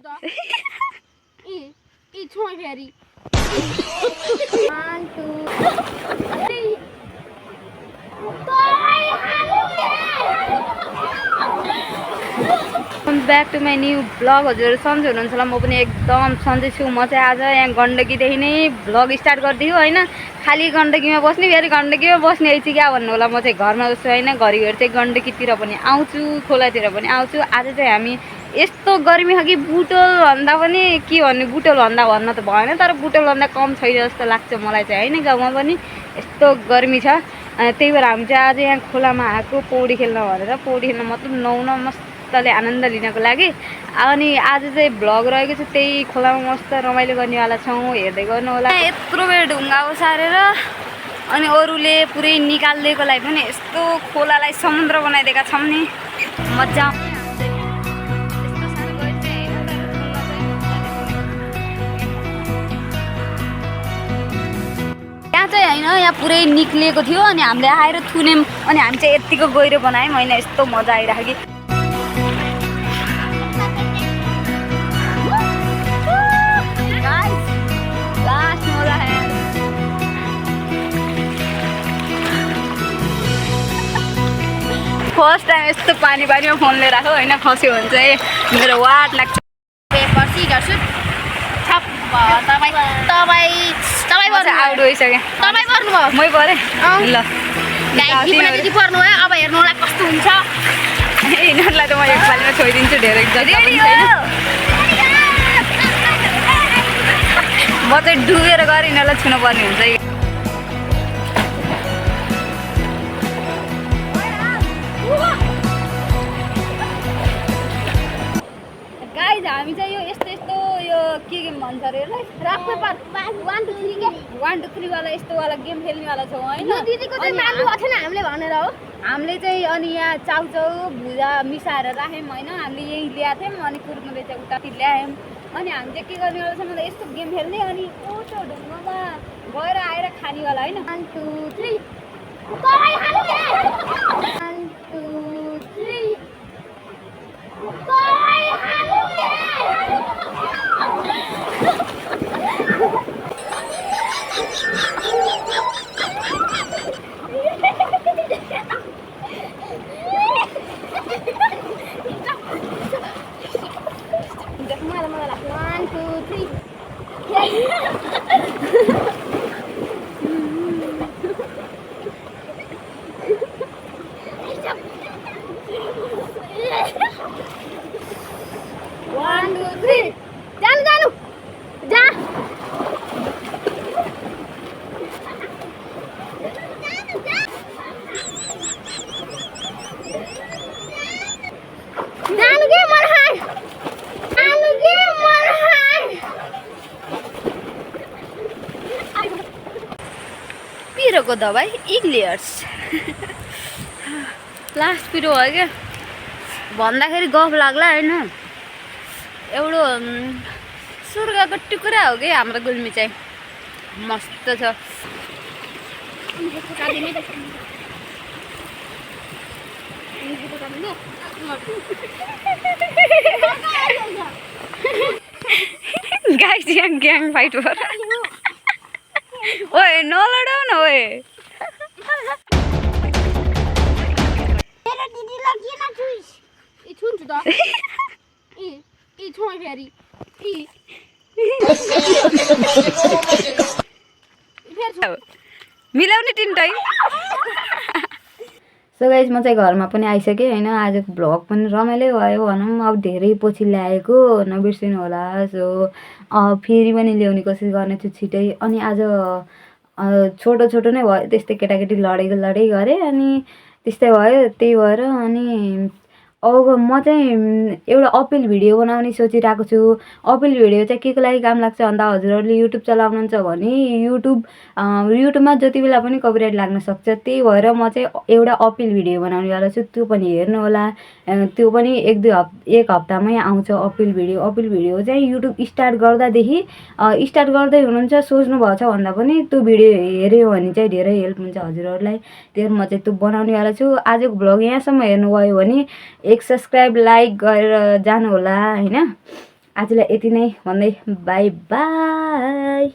त ई छोय फेरि 1 2 3 back to my new blog. हजुर सन्चै हुनुहुन्छ होला? म पनि एकदम सन्चै छु। म चाहिँ आज यहाँ गण्डकीदेखि नै ब्लग स्टार्ट गरिदियो होइन। खालि गण्डकीमा बस्ने फेरि गण्डकीमा बस्ने आइछि क्या भन्नु होला। म चाहिँ घरमा जस्तो होइन, घरिघरि चाहिँ गण्डकीतिर पनि आउँछु, खोलातिर पनि आउँछु। आज चाहिँ हामी यस्तो गर्मी छ कि बुटोल भन्दा पनि के भन्ने, बुटोल भन्न त भएन, तर बुटोल भन्दा कम छैन जस्तो लाग्छ मलाई चाहिँ होइन। गाउँमा पनि यस्तो गर्मी छ। त्यही भएर हामी चाहिँ आज यहाँ खोलामा आएको पौडी खेल्न भनेर। पौडी खेल्न मतलब नुहाउन मस्तले आनन्द लिनको लागि। अनि आज चाहिँ भ्लग रहेको छ, त्यही खोलामा मस्त रमाइलो गर्नेवाला छौँ, हेर्दै गर्नु होला। यत्रो बेर ढुङ्गा उसारेर अनि अरूले पुरै निकालिदिएकोलाई पनि यस्तो खोलालाई समुद्र बनाइदिएका छौँ नि। मजा चाहिँ होइन, यहाँ पुरै निक्लिएको थियो अनि हामीले आएर थुन्यौँ अनि हामी चाहिँ यत्तिको गहिरो बनायौँ होइन। यस्तो मजा आइरहेको कि फर्स्ट टाइम यस्तो पानीमा फोन लिएर आएको होइन। खस्यो भने चाहिँ मेरो वाट लाग्छ। पेपर सिजर सुट छप तपाईँ आउट भइसक्यो। तपाईँ पर्नुभयो, मै परेँ ल। दिदी पर्नु भयो। अब हेर्नु होला कस्तो हुन्छ। यिनीहरूलाई त म एकपालिमा छोइदिन्छु धेरै। म चाहिँ डुबेर गएर यिनीहरूलाई छुनु पर्ने हुन्छ। गाइज हामी चाहिँ यो यस्तो यो के गेम भन्छ अरे यसलाई? रक पेपर 1 2 3 के 1 2 3 वाला यस्तोवाला गेम खेल्नेवाला छौँ होइन। यो दिदीको चाहिँ मान्नु भएको थिएन हामीले भनेर हो। हामीले चाहिँ अनि यहाँ चाउचाउ भुजा मिसाएर राख्यौँ होइन। हामीले यहीँ ल्याएको थियौँ अनि कुर्कुरे चाहिँ उतातिर ल्यायौँ। अनि हामी चाहिँ के गर्नेवाला छ भन्दा यस्तो गेम खेल्ने अनि ओटो ढुङ्गामा गएर आएर खानेवाला होइन। 1 2 3 जानु जा जानु के मरहान पिरोको दबाई इग्लियर्स लास्ट पिरो हो क्या भन्दाखेरि गफ लाग्ला होइन। एउटा सुर्गाको टुक्रा हो कि हाम्रो गुल्मी चाहिँ मस्त छ। गाइस यहाँ ग्याङ फाइट भयो। ओए नलडाउ न ओए। मेरो दिदीलाई किन छुइस? ई छुन्छु त। ई छोय फेरि मिलाउने टिन्टै। सो गाइस म चाहिँ घरमा पनि आइसकेँ होइन। आजको भ्लग पनि रमाइलो भयो भनौँ। अब धेरै पछि ल्याएको नबिर्सिनु होला। सो फेरि पनि ल्याउने कोसिस गर्नेछु छिटै। अनि आज छोटो नै भयो, त्यस्तै केटाकेटी लडेको गरेँ अनि त्यस्तै भयो। त्यही भएर अनि अब म चाहिँ एउटा अपिल भिडियो बनाउने सोचिरहेको छु। अपिल भिडियो चाहिँ के को लागि काम लाग्छ भन्दा हजुरहरूले युट्युब चलाउनुहुन्छ भने युट्युबमा जति बेला पनि कपिराइट लाग्न सक्छ। त्यही भएर म चाहिँ एउटा अपिल भिडियो बनाउनेवाला छु। त्यो पनि हेर्नु होला। त्यो पनि एक हप्तामै आउँछ अपिल भिडियो चाहिँ युट्युब स्टार्ट गर्दै हुनुहुन्छ सोच्नु भएको छ भन्दा पनि त्यो भिडियो हेऱ्यो भने चाहिँ धेरै हेल्प हुन्छ हजुरहरूलाई। त्यही भएर म चाहिँ त्यो बनाउनेवाला छु। आजको भ्लग यहाँसम्म हेर्नुभयो भने एक सब्सक्राइब लाइक गरेर जानु होला होइन। आजलाई यति नै भन्दै बाई बाई।